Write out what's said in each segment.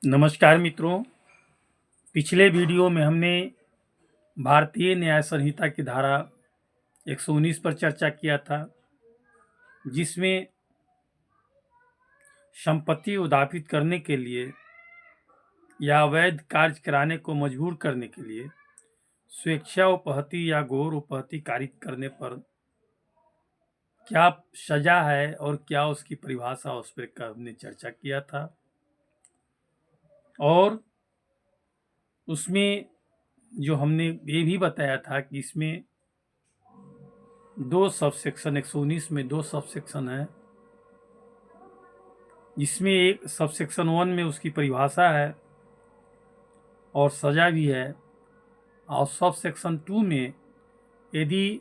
नमस्कार मित्रों। पिछले वीडियो में हमने भारतीय न्याय संहिता की धारा 119 पर चर्चा किया था, जिसमें संपत्ति उदापित करने के लिए या अवैध कार्य कराने को मजबूर करने के लिए स्वेच्छा उपहति या घोर उपहति कारित करने पर क्या सजा है और क्या उसकी परिभाषा, उस पर हमने चर्चा किया था। और उसमें जो हमने ये भी बताया था कि इसमें दो सब सेक्शन 119 में दो सब सेक्शन है, जिसमें एक सब सेक्शन 1 में उसकी परिभाषा है और सजा भी है, और सब सेक्शन 2 में यदि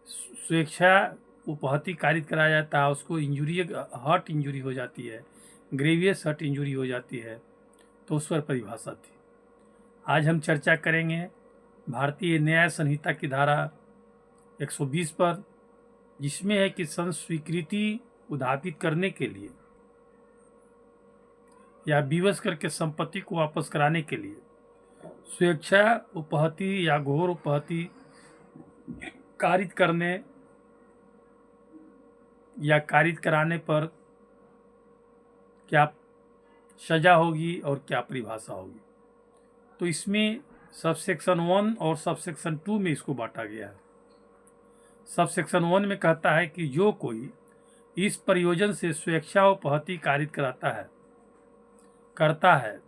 स्वेच्छा उपहति कारित कराया जाता है, उसको इंजुरी, हर्ट इंजुरी हो जाती है, ग्रेवियस हर्ट इंजुरी हो जाती है, तो उस पर परिभाषा थी। आज हम चर्चा करेंगे भारतीय न्याय संहिता की धारा 120 पर, जिसमें है कि संस्वीकृति उदापित करने के लिए या विवश करके संपत्ति को वापस कराने के लिए स्वेच्छा उपहति या घोर उपहति कारित करने या कारित कराने पर क्या सजा होगी और क्या परिभाषा होगी। तो इसमें सब सेक्शन 1 और सब सेक्शन 2 में इसको बांटा गया है। सब सेक्शन 1 में कहता है कि जो कोई इस प्रयोजन से स्वेच्छा उपहति कारित करता है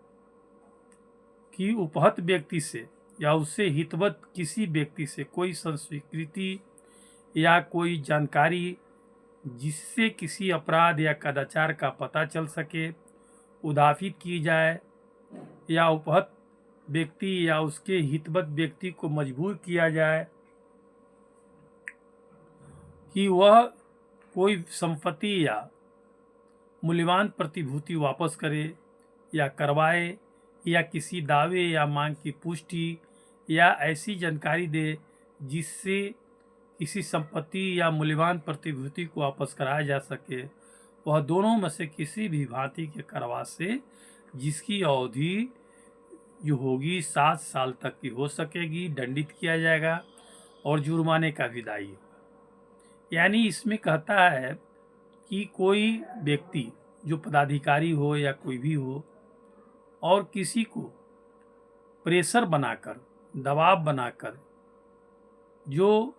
कि उपहत व्यक्ति से या उससे हितवत किसी व्यक्ति से कोई संस्वीकृति या कोई जानकारी जिससे किसी अपराध या कदाचार का पता चल सके उदापित की जाए, या उपहत व्यक्ति या उसके हितवत व्यक्ति को मजबूर किया जाए कि वह कोई संपत्ति या मूल्यवान प्रतिभूति वापस करे या करवाए, या किसी दावे या मांग की पुष्टि या ऐसी जानकारी दे जिससे किसी संपत्ति या मूल्यवान प्रतिभूति को वापस कराया जा सके, वह दोनों में से किसी भी भांति के करवा से जिसकी अवधि जो होगी 7 साल तक की हो सकेगी, दंडित किया जाएगा और जुर्माने का भी दायी होगा। यानी इसमें कहता है कि कोई व्यक्ति जो पदाधिकारी हो या कोई भी हो और किसी को प्रेशर बनाकर, दबाव बनाकर, जो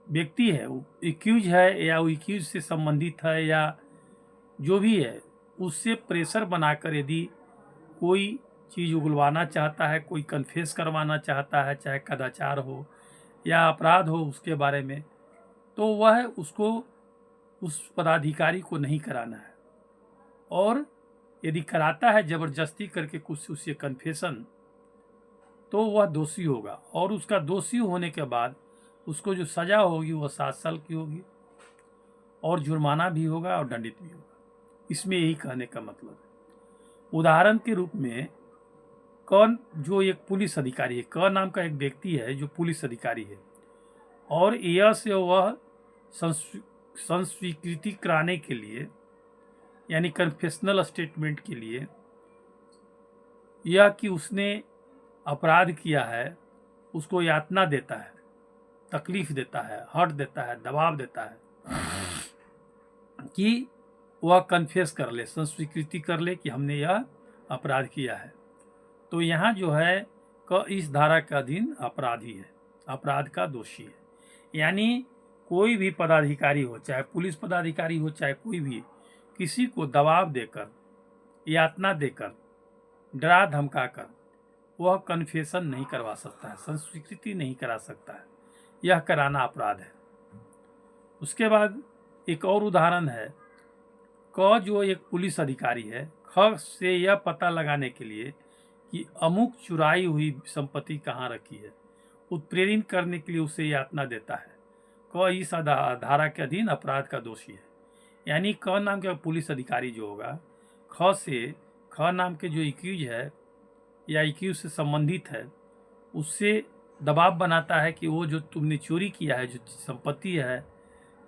व्यक्ति है वो एक्यूज है या वो एक्यूज से संबंधित है या जो भी है, उससे प्रेशर बनाकर यदि कोई चीज़ उगलवाना चाहता है, कोई कन्फेस करवाना चाहता है, चाहे कदाचार हो या अपराध हो उसके बारे में, तो वह उसको, उस पदाधिकारी को नहीं कराना है। और यदि कराता है ज़बरदस्ती करके कुछ उससे कन्फेशन, तो वह दोषी होगा, और उसका दोषी होने के बाद उसको जो सज़ा होगी वह 7 साल की होगी और जुर्माना भी होगा और दंडित भी होगा। इसमें यही कहने का मतलब है। उदाहरण के रूप में जो एक पुलिस अधिकारी है, क नाम का एक व्यक्ति है जो पुलिस अधिकारी है, और यह से वह संस्वीकृति कराने के लिए यानी कन्फेशनल स्टेटमेंट के लिए, यह कि उसने अपराध किया है, उसको यातना देता है, तकलीफ देता है, हर्ट देता है, दबाव देता है कि वह कन्फेस कर ले, संस्वीकृति कर ले कि हमने यह अपराध किया है, तो यहाँ जो है इस धारा के अधीन अपराधी है, अपराध का दोषी है। यानी कोई भी पदाधिकारी हो, चाहे पुलिस पदाधिकारी हो, चाहे कोई भी, किसी को दबाव देकर, यातना देकर, डरा धमकाकर वह कन्फेशन नहीं करवा सकता है, संस्वीकृति नहीं करा सकता है, यह कराना अपराध है। उसके बाद एक और उदाहरण है, जो एक पुलिस अधिकारी है, ख से यह पता लगाने के लिए कि अमुक चुराई हुई संपत्ति कहाँ रखी है, उत्प्रेरित करने के लिए उसे यातना देता है, इस धारा के अधीन अपराध का दोषी है। यानी क नाम का पुलिस अधिकारी जो होगा, ख नाम के जो एक्यूज है या एक्यूज से संबंधित है, उससे दबाव बनाता है कि वो जो तुमने चोरी किया है, जो संपत्ति है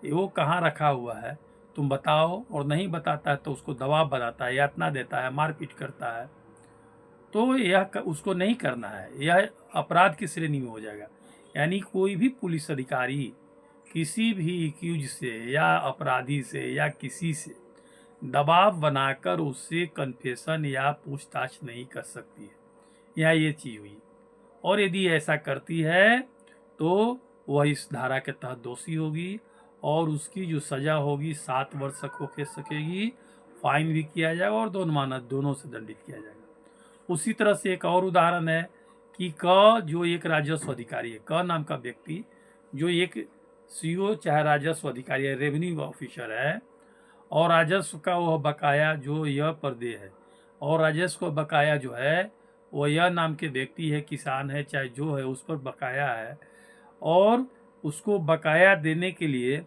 वो कहाँ रखा हुआ है, तुम बताओ, और नहीं बताता है तो उसको दबाव बनाता है, यातना देता है, मारपीट करता है, तो उसको नहीं करना है, यह अपराध की श्रेणी में हो जाएगा। यानी कोई भी पुलिस अधिकारी किसी भी एक्यूज से या अपराधी से या किसी से दबाव बनाकर उससे कन्फेशन या पूछताछ नहीं कर सकती है। यहाँ ये चीज़ हुई, और यदि ऐसा करती है तो वह इस धारा के तहत दोषी होगी, और उसकी जो सज़ा होगी 7 वर्ष तक हो सकेगी, फाइन भी किया जाएगा और दोनों से दंडित किया जाएगा। उसी तरह से एक और उदाहरण है कि जो एक राजस्व अधिकारी है, नाम का व्यक्ति जो एक सीओ चाहे राजस्व अधिकारी है, रेवेन्यू ऑफिसर है, और राजस्व का वह बकाया जो यह पर दे है, और राजस्व का बकाया जो है वह यह नाम के व्यक्ति है, किसान है चाहे जो है, उस पर बकाया है, और उसको बकाया देने के लिए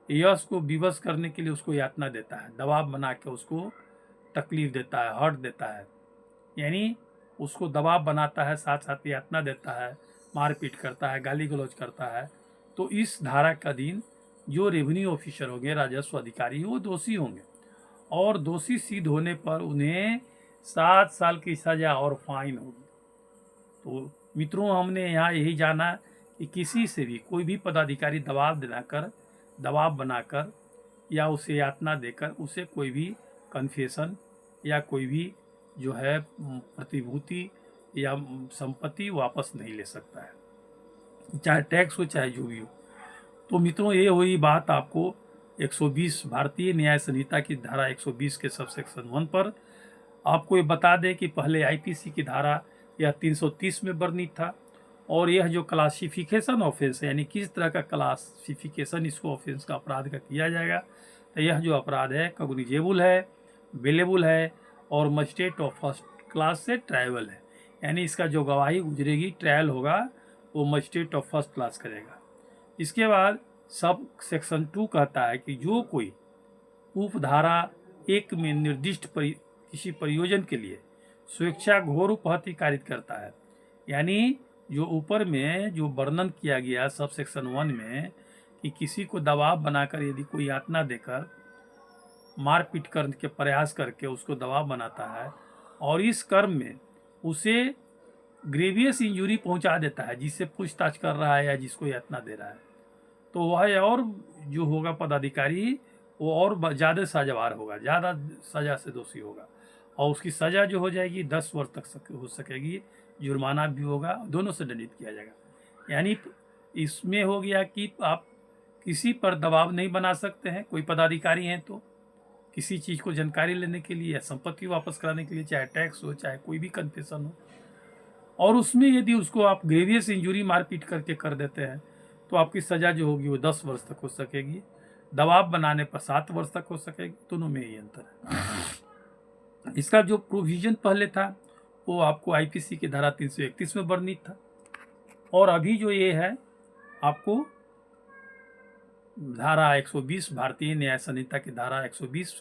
यश को विवश करने के लिए उसको यातना देता है, दबाव बना के उसको तकलीफ देता है, हर्ट देता है, यानी उसको दबाव बनाता है, साथ साथ यातना देता है, मारपीट करता है, गाली गलौज करता है। तो इस धारा का अधीन जो रेवेन्यू ऑफिसर होंगे, राजस्व अधिकारी, वो दोषी होंगे, और दोषी सिद्ध होने पर उन्हें 7 साल की सज़ा और फाइन होगी। तो मित्रों, हमने यहाँ यही जाना कि किसी से भी कोई भी पदाधिकारी दबाव बनाकर या उसे यातना देकर उसे कोई भी कन्फेशन या कोई भी जो है प्रतिभूति या संपत्ति वापस नहीं ले सकता है, चाहे टैक्स हो चाहे जो भी हो। तो मित्रों, ये हुई बात आपको 120 भारतीय न्याय संहिता की धारा 120 के सबसेक्शन 1 पर। आपको ये बता दें कि पहले आईपीसी की धारा यह 330 में वर्णित था, और यह जो क्लासिफिकेशन ऑफेंस है, यानी किस तरह का क्लासिफिकेशन इसको ऑफेंस का अपराध का किया जाएगा, तो यह जो अपराध है कॉग्निजेबल है, बेलेबल है, और मजिस्ट्रेट ऑफ फर्स्ट क्लास से ट्रायबल है। यानी इसका जो गवाही गुजरेगी, ट्रायल होगा, वो मजिस्ट्रेट ऑफ फर्स्ट क्लास करेगा। इसके बाद सब सेक्शन 2 कहता है कि जो कोई उपधारा 1 में निर्दिष्ट किसी प्रयोजन के लिए स्वेच्छा घोर उपहति कारित करता है, यानी जो ऊपर में जो वर्णन किया गया सब सेक्शन 1 में कि किसी को दबाव बनाकर यदि कोई यातना देकर मारपीट करने के प्रयास करके उसको दबाव बनाता है, और इस कर्म में उसे ग्रेवियस इंजरी पहुंचा देता है जिससे पूछताछ कर रहा है या जिसको यातना दे रहा है, तो वह और जो होगा पदाधिकारी वो और ज़्यादा सजावार होगा, ज़्यादा सज़ा से दोषी होगा, और उसकी सज़ा जो हो जाएगी 10 वर्ष तक हो सकेगी, जुर्माना भी होगा, दोनों से दंडित किया जाएगा। यानी इसमें हो गया कि आप किसी पर दबाव नहीं बना सकते हैं, कोई पदाधिकारी हैं तो किसी चीज़ को जानकारी लेने के लिए या संपत्ति वापस कराने के लिए, चाहे टैक्स हो चाहे कोई भी कन्फेशन हो, और उसमें यदि उसको आप ग्रेवियस इंजरी मारपीट करके कर देते हैं तो आपकी सज़ा जो होगी वो 10 वर्ष तक हो सकेगी, दबाव बनाने पर 7 वर्ष तक हो सकेगी, दोनों में ही अंतर है। इसका जो प्रोविज़न पहले था वो आपको आईपीसी की धारा 331 में वर्णित था, और अभी जो ये है आपको धारा 120 भारतीय न्याय संहिता की धारा 120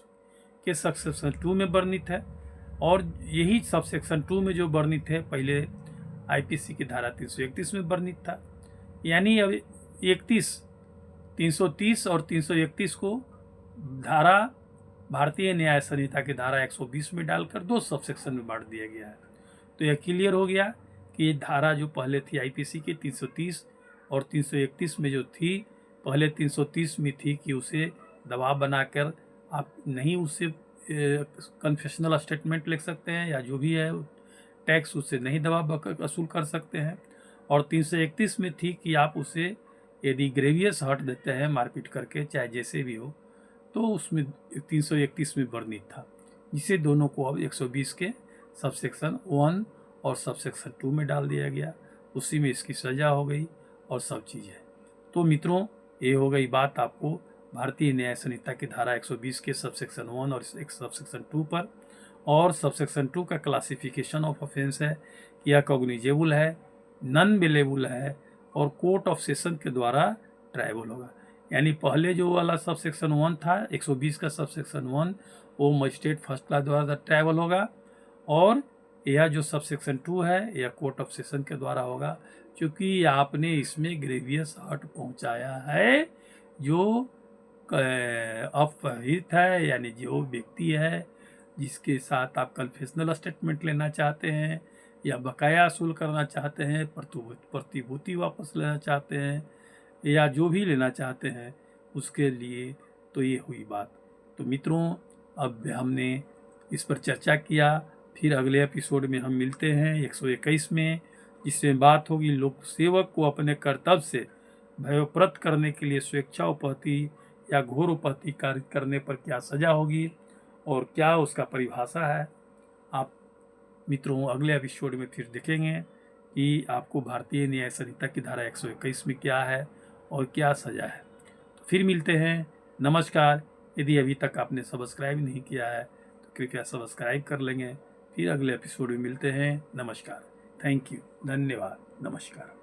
के सबसेक्शन 2 में वर्णित है, और यही सबसेक्शन 2 में जो वर्णित है पहले आईपीसी की धारा 331 में वर्णित था। यानी अब 330 और 331 को धारा भारतीय न्याय संहिता की धारा 120 में डालकर 2 सबसेक्शन में बांट दिया गया है। तो यह क्लियर हो गया कि ये धारा जो पहले थी आईपीसी की 330 और 331 में जो थी, पहले 330 में थी कि उसे दबाव बनाकर आप नहीं उससे कन्फेशनल स्टेटमेंट लिख सकते हैं या जो भी है टैक्स उससे नहीं दबाव वसूल कर सकते हैं, और 331 में थी कि आप उसे यदि ग्रेवियस हर्ट देते हैं मारपीट करके चाहे जैसे भी हो, तो उसमें 331 में वर्णित था, जिसे दोनों को अब 120 के सबसेक्शन 1 और सबसेक्शन 2 में डाल दिया गया, उसी में इसकी सज़ा हो गई और सब चीज़ है। तो मित्रों, ये हो गई बात आपको भारतीय न्याय संहिता की धारा 120 के सबसेक्शन 1 और एक सबसेक्शन 2 पर। और सबसेक्शन 2 का क्लासिफिकेशन ऑफ ऑफेंस है कि यह कॉग्निजेबल है, नॉन बेलेबल है, और कोर्ट ऑफ सेशन के द्वारा ट्रायबल होगा। यानी पहले जो वाला सबसेक्शन 1 था 120 का सबसेक्शन 1, वो मजिस्ट्रेट फर्स्ट क्लास द्वारा ट्रायबल होगा, और यह जो सबसेक्शन 2 है यह कोर्ट ऑफ सेशन के द्वारा होगा, क्योंकि आपने इसमें ग्रेवियस हर्ट पहुंचाया है जो अपहित है, यानी जो व्यक्ति है जिसके साथ आप कन्फेशनल स्टेटमेंट लेना चाहते हैं या बकाया वसूल करना चाहते हैं, प्रतिभूति वापस लेना चाहते हैं या जो भी लेना चाहते हैं उसके लिए, तो ये हुई बात। तो मित्रों, अब हमने इस पर चर्चा किया, फिर अगले एपिसोड में हम मिलते हैं 121 में, जिसमें बात होगी लोक सेवक को अपने कर्तव्य से भयप्रत करने के लिए स्वेच्छा उपहति या घोर उपहति कार्य करने पर क्या सजा होगी और क्या उसका परिभाषा है। आप मित्रों अगले एपिसोड में फिर देखेंगे कि आपको भारतीय न्याय संहिता की धारा 121 में क्या है और क्या सजा है। तो फिर मिलते हैं। नमस्कार। यदि अभी तक आपने सब्सक्राइब नहीं किया है तो कृपया सब्सक्राइब कर लेंगे। फिर अगले एपिसोड में मिलते हैं। नमस्कार। Thank you. धन्यवाद। नमस्कार।